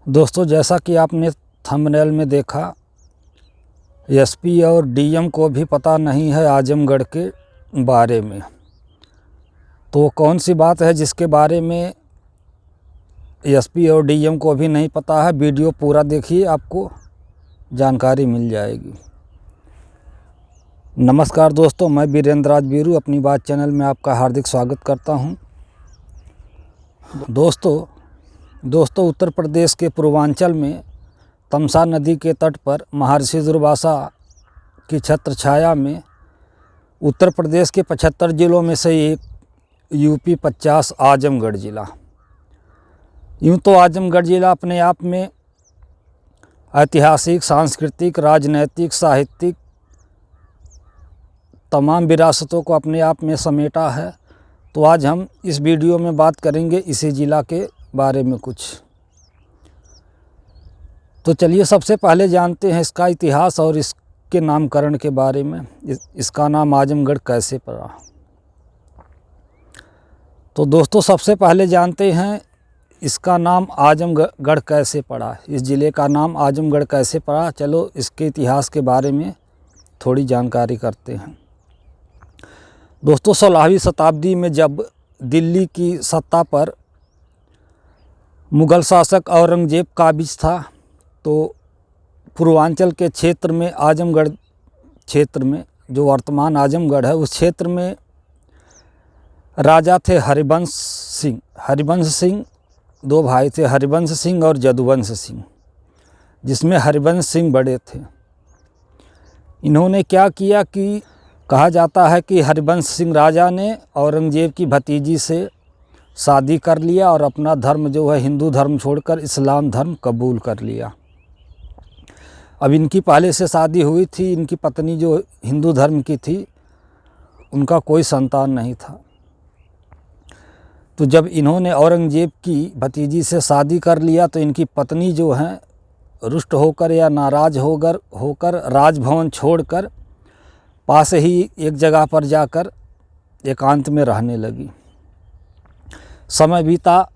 दोस्तों, जैसा कि आपने थंबनेल में देखा, एसपी और डीएम को भी पता नहीं है आजमगढ़ के बारे में। तो कौन सी बात है जिसके बारे में एसपी और डीएम को भी नहीं पता है? वीडियो पूरा देखिए, आपको जानकारी मिल जाएगी। नमस्कार दोस्तों, मैं वीरेंद्र राज वीरू अपनी बात चैनल में आपका हार्दिक स्वागत करता हूं। दोस्तों उत्तर प्रदेश के पूर्वांचल में तमसा नदी के तट पर महर्षि दुर्वासा की छत्र छाया में उत्तर प्रदेश के 75 जिलों में से एक यूपी 50 आजमगढ़ ज़िला। यूँ तो आजमगढ़ ज़िला अपने आप में ऐतिहासिक, सांस्कृतिक, राजनैतिक, साहित्यिक तमाम विरासतों को अपने आप में समेटा है। तो आज हम इस वीडियो में बात करेंगे इसी ज़िला के बारे में कुछ। तो चलिए सबसे पहले जानते हैं इसका इतिहास और इसके नामकरण के बारे में। इसका नाम आजमगढ़ कैसे पड़ा? तो दोस्तों सबसे पहले जानते हैं इसका नाम आजमगढ़ कैसे पड़ा, इस ज़िले का नाम आजमगढ़ कैसे पड़ा। चलो इसके इतिहास के बारे में थोड़ी जानकारी करते हैं। दोस्तों 16वीं शताब्दी में जब दिल्ली की सत्ता पर मुग़ल शासक औरंगज़ेब काबिज था, तो पूर्वांचल के क्षेत्र में आजमगढ़ क्षेत्र में, जो वर्तमान आजमगढ़ है, उस क्षेत्र में राजा थे हरिवंश सिंह। दो भाई थे, हरिवंश सिंह और जदुवंश सिंह, जिसमें हरिवंश सिंह बड़े थे। इन्होंने क्या किया कि कहा जाता है कि हरिवंश सिंह राजा ने औरंगज़ेब की भतीजी से शादी कर लिया और अपना धर्म जो है हिंदू धर्म छोड़कर इस्लाम धर्म कबूल कर लिया। अब इनकी पहले से शादी हुई थी, इनकी पत्नी जो हिंदू धर्म की थी, उनका कोई संतान नहीं था। तो जब इन्होंने औरंगज़ेब की भतीजी से शादी कर लिया, तो इनकी पत्नी जो है रुष्ट होकर या नाराज़ होकर राजभवन छोड़कर पास ही एक जगह पर जाकर एकांत में रहने लगी। समय बीता,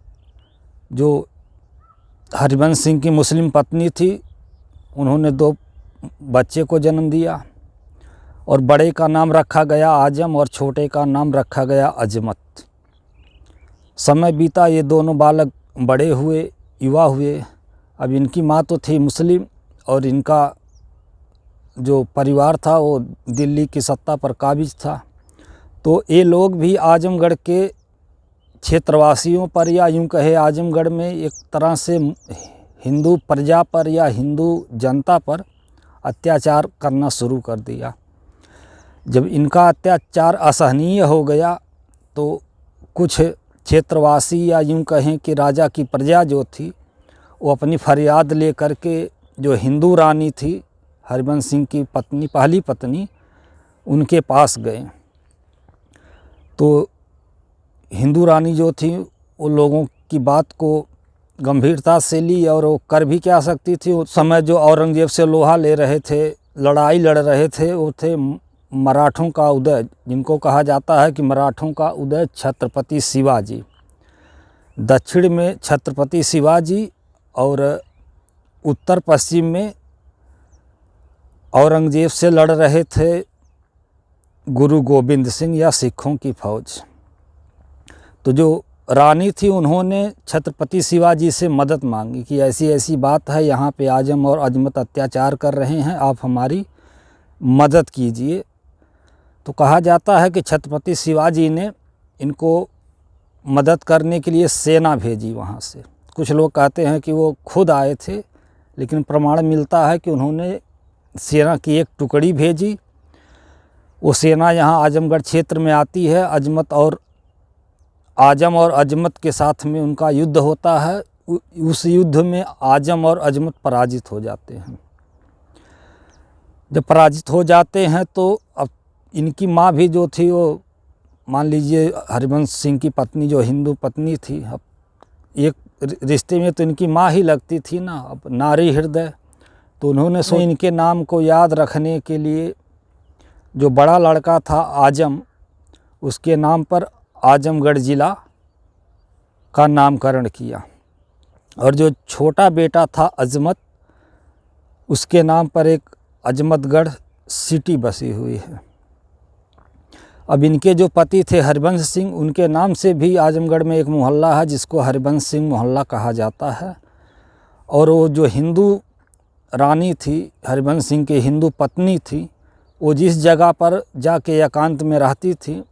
जो हरिवंश सिंह की मुस्लिम पत्नी थी, उन्होंने 2 बच्चे को जन्म दिया और बड़े का नाम रखा गया आजम और छोटे का नाम रखा गया अजमत। समय बीता, ये दोनों बालक बड़े हुए, युवा हुए। अब इनकी माँ तो थी मुस्लिम और इनका जो परिवार था वो दिल्ली की सत्ता पर काबिज था। तो ये लोग भी आजमगढ़ के क्षेत्रवासियों पर, या यूँ कहे आजमगढ़ में एक तरह से हिंदू प्रजा पर या हिंदू जनता पर अत्याचार करना शुरू कर दिया। जब इनका अत्याचार असहनीय हो गया, तो कुछ क्षेत्रवासी या यूँ कहें कि राजा की प्रजा जो थी, वो अपनी फरियाद लेकर के जो हिंदू रानी थी, हरिवंश सिंह की पत्नी, पहली पत्नी, उनके पास गए। तो हिंदू रानी जो थी, वो लोगों की बात को गंभीरता से ली और वो कर भी क्या सकती थी। उस समय जो औरंगज़ेब से लोहा ले रहे थे, लड़ाई लड़ रहे थे, वो थे मराठों का उदय, जिनको कहा जाता है कि मराठों का उदय छत्रपति शिवाजी। दक्षिण में छत्रपति शिवाजी और उत्तर पश्चिम में औरंगज़ेब से लड़ रहे थे गुरु गोविंद सिंह या सिखों की फौज। तो जो रानी थी, उन्होंने छत्रपति शिवाजी से मदद मांगी कि ऐसी ऐसी बात है, यहाँ पे आजम और अजमत अत्याचार कर रहे हैं, आप हमारी मदद कीजिए। तो कहा जाता है कि छत्रपति शिवाजी ने इनको मदद करने के लिए सेना भेजी वहाँ से। कुछ लोग कहते हैं कि वो खुद आए थे, लेकिन प्रमाण मिलता है कि उन्होंने सेना की एक टुकड़ी भेजी। वो सेना यहाँ आजमगढ़ क्षेत्र में आती है। आजम और अजमत के साथ में उनका युद्ध होता है। उस युद्ध में आजम और अजमत पराजित हो जाते हैं। जब पराजित हो जाते हैं, तो अब इनकी माँ भी जो थी, वो मान लीजिए हरिवंश सिंह की पत्नी जो हिंदू पत्नी थी, अब एक रिश्ते में तो इनकी माँ ही लगती थी ना, अब नारी हृदय। तो उन्होंने इनके नाम को याद रखने के लिए जो बड़ा लड़का था आजम, उसके नाम पर आजमगढ़ ज़िला का नामकरण किया। और जो छोटा बेटा था अजमत, उसके नाम पर एक अजमतगढ़ सिटी बसी हुई है। अब इनके जो पति थे हरिवंश सिंह, उनके नाम से भी आजमगढ़ में एक मोहल्ला है जिसको हरिवंश सिंह मोहल्ला कहा जाता है। और वो जो हिंदू रानी थी, हरिवंश सिंह की हिंदू पत्नी थी, वो जिस जगह पर जाके एकांत में रहती थी,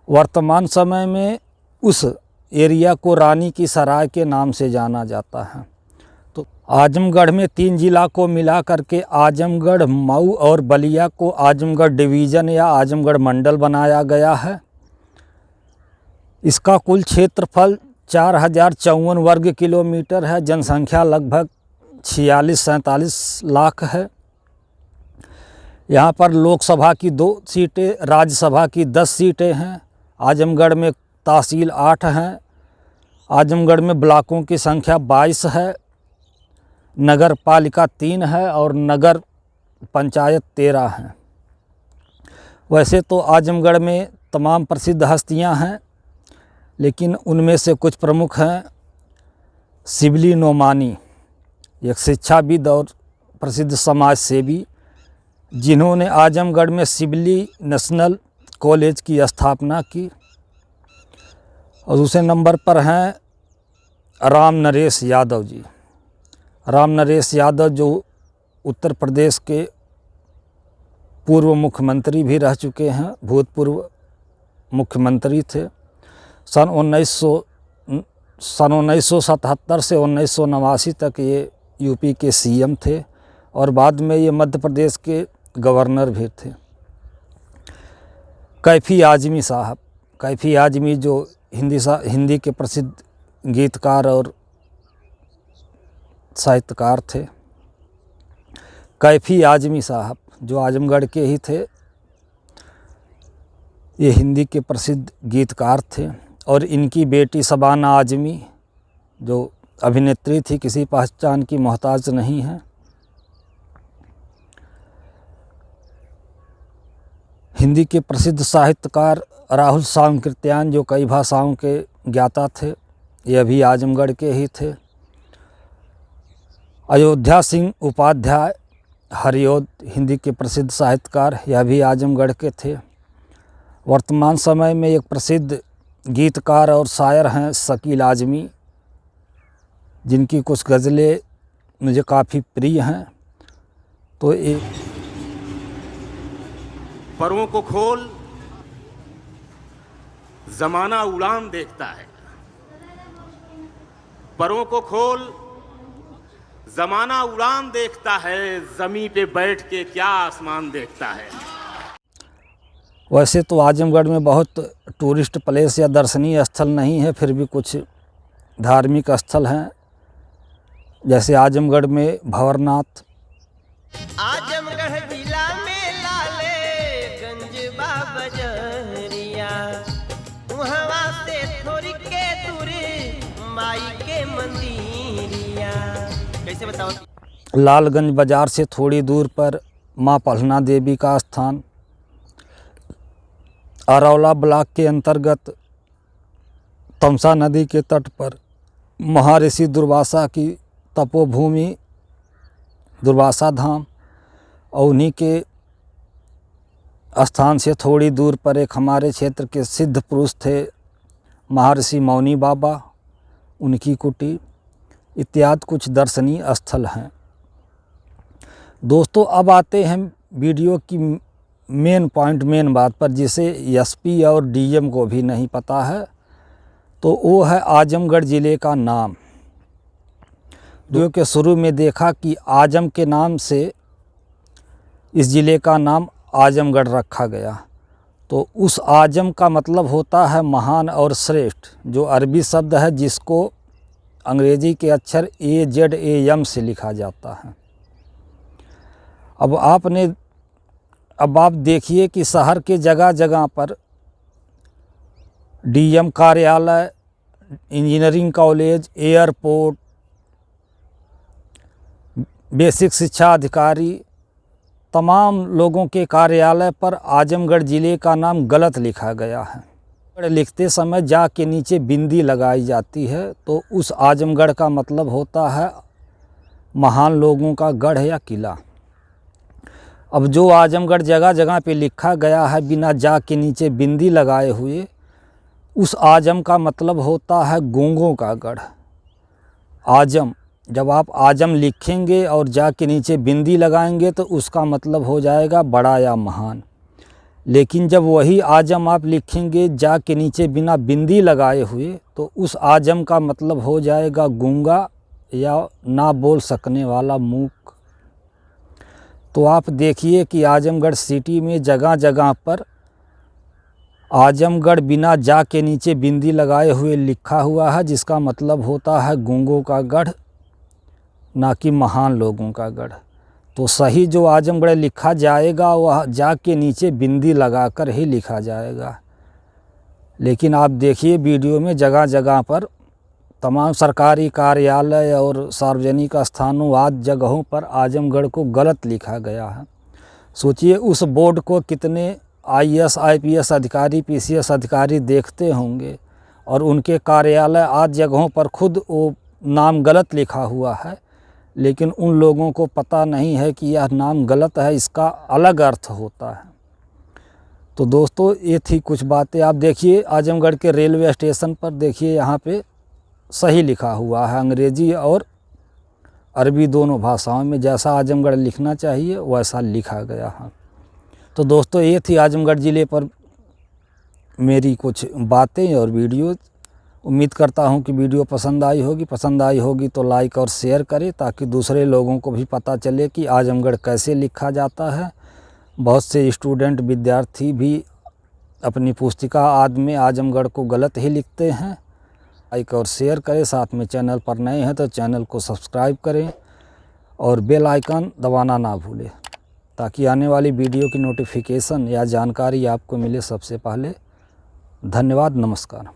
वर्तमान समय में उस एरिया को रानी की सराय के नाम से जाना जाता है। तो आजमगढ़ में 3 जिला को मिला करके आजमगढ़, मऊ और बलिया को आजमगढ़ डिवीज़न या आजमगढ़ मंडल बनाया गया है। इसका कुल क्षेत्रफल 4054 वर्ग किलोमीटर है। जनसंख्या लगभग 46-47 लाख है। यहाँ पर लोकसभा की 2 सीटें, राज्यसभा की 10 सीटें हैं। आजमगढ़ में तहसील 8 हैं। आजमगढ़ में ब्लॉकों की संख्या 22 है। नगर पालिका 3 है और नगर पंचायत 13 हैं। वैसे तो आजमगढ़ में तमाम प्रसिद्ध हस्तियां हैं, लेकिन उनमें से कुछ प्रमुख हैं। शिबली नोमानी, एक शिक्षाविद और प्रसिद्ध समाज सेवी, जिन्होंने आजमगढ़ में शिबली नेशनल कॉलेज की स्थापना की। और दूसरे नंबर पर हैं राम नरेश यादव जी। राम नरेश यादव जो उत्तर प्रदेश के पूर्व मुख्यमंत्री भी रह चुके हैं, भूतपूर्व मुख्यमंत्री थे। सन 1977 से 1989 तक ये यूपी के सीएम थे और बाद में ये मध्य प्रदेश के गवर्नर भी थे। कैफी आजमी साहब, कैफी आजमी जो हिंदी के प्रसिद्ध गीतकार और साहित्यकार थे। कैफी आजमी साहब जो आजमगढ़ के ही थे, ये हिंदी के प्रसिद्ध गीतकार थे। और इनकी बेटी शबाना आजमी जो अभिनेत्री थी, किसी पहचान की मोहताज नहीं है। हिंदी के प्रसिद्ध साहित्यकार राहुल सांकृत्यायन जो कई भाषाओं के ज्ञाता थे, ये भी आजमगढ़ के ही थे। अयोध्या सिंह उपाध्याय हरिओद, हिंदी के प्रसिद्ध साहित्यकार, यह भी आजमगढ़ के थे। वर्तमान समय में एक प्रसिद्ध गीतकार और शायर हैं शकील आजमी, जिनकी कुछ गज़लें मुझे काफ़ी प्रिय हैं। तो एक परों को खोल, जमाना उड़ान देखता है। परों को खोल, जमाना उड़ान देखता है। जमीन पे बैठ के क्या आसमान देखता है। वैसे तो आजमगढ़ में बहुत टूरिस्ट प्लेस या दर्शनीय स्थल नहीं है, फिर भी कुछ धार्मिक स्थल हैं। जैसे आजमगढ़ में भंवरनाथ, आजमगढ़ जिला में लाले गंज बाबजरिया, वहाँ से थोड़ी के दूरी माई के मंदिरिया। कैसे बताओ? लालगंज बाजार से थोड़ी दूर पर माँ पलहना देवी का स्थान, अरौला ब्लॉक के अंतर्गत तमसा नदी के तट पर महर्षि दुर्वासा की तपोभूमि दुर्वासा धाम, और उन्हीं के स्थान से थोड़ी दूर पर एक हमारे क्षेत्र के सिद्ध पुरुष थे महर्षि मौनी बाबा, उनकी कुटी इत्यादि कुछ दर्शनीय स्थल हैं। दोस्तों, अब आते हैं वीडियो की मेन पॉइंट, मेन बात पर, जिसे एसपी और डीएम को भी नहीं पता है। तो वो है आजमगढ़ ज़िले का नाम। वीडियो के शुरू में देखा कि आजम के नाम से इस ज़िले का नाम आजमगढ़ रखा गया। तो उस आजम का मतलब होता है महान और श्रेष्ठ, जो अरबी शब्द है जिसको अंग्रेजी के अक्षर AZAM से लिखा जाता है। अब आप देखिए कि शहर के जगह जगह पर डीएम कार्यालय, इंजीनियरिंग कॉलेज, एयरपोर्ट, बेसिक शिक्षा अधिकारी, तमाम लोगों के कार्यालय पर आजमगढ़ ज़िले का नाम गलत लिखा गया है। लिखते समय जा के नीचे बिंदी लगाई जाती है, तो उस आजमगढ़ का मतलब होता है महान लोगों का गढ़ या किला। अब जो आजमगढ़ जगह जगह पे लिखा गया है बिना जा के नीचे बिंदी लगाए हुए, उस आजम का मतलब होता है गूंगों का गढ़। आजम, जब आप आजम लिखेंगे और जा के नीचे बिंदी लगाएंगे तो उसका मतलब हो जाएगा बड़ा या महान। लेकिन जब वही आजम आप लिखेंगे जा के नीचे बिना बिंदी लगाए हुए, तो उस आजम का मतलब हो जाएगा गूंगा या ना बोल सकने वाला मूक। तो आप देखिए कि आजमगढ़ सिटी में जगह जगह पर आजमगढ़ बिना जा के नीचे बिंदी लगाए हुए लिखा हुआ है, जिसका मतलब होता है गूंगों का गढ़, ना कि महान लोगों का गढ़। तो सही जो आजमगढ़ लिखा जाएगा वह जा के नीचे बिंदी लगाकर ही लिखा जाएगा। लेकिन आप देखिए वीडियो में जगह जगह पर तमाम सरकारी कार्यालय और सार्वजनिक स्थानों आदि जगहों पर आजमगढ़ को गलत लिखा गया है। सोचिए उस बोर्ड को कितने IAS IPS अधिकारी PCS अधिकारी देखते होंगे और उनके कार्यालय आदि जगहों पर खुद वो नाम गलत लिखा हुआ है, लेकिन उन लोगों को पता नहीं है कि यह नाम गलत है, इसका अलग अर्थ होता है। तो दोस्तों ये थी कुछ बातें। आप देखिए आजमगढ़ के रेलवे स्टेशन पर देखिए यहाँ पे सही लिखा हुआ है, अंग्रेजी और अरबी दोनों भाषाओं में। जैसा आजमगढ़ लिखना चाहिए वैसा लिखा गया है। तो दोस्तों ये थी आजमगढ़ ज़िले पर मेरी कुछ बातें और वीडियो। उम्मीद करता हूँ कि वीडियो पसंद आई होगी तो लाइक और शेयर करें, ताकि दूसरे लोगों को भी पता चले कि आजमगढ़ कैसे लिखा जाता है। बहुत से स्टूडेंट विद्यार्थी भी अपनी पुस्तिका आदि में आजमगढ़ को गलत ही लिखते हैं। लाइक और शेयर करें, साथ में चैनल पर नए हैं तो चैनल को सब्सक्राइब करें और बेल आइकन दबाना ना भूलें, ताकि आने वाली वीडियो की नोटिफिकेशन या जानकारी आपको मिले सबसे पहले। धन्यवाद, नमस्कार।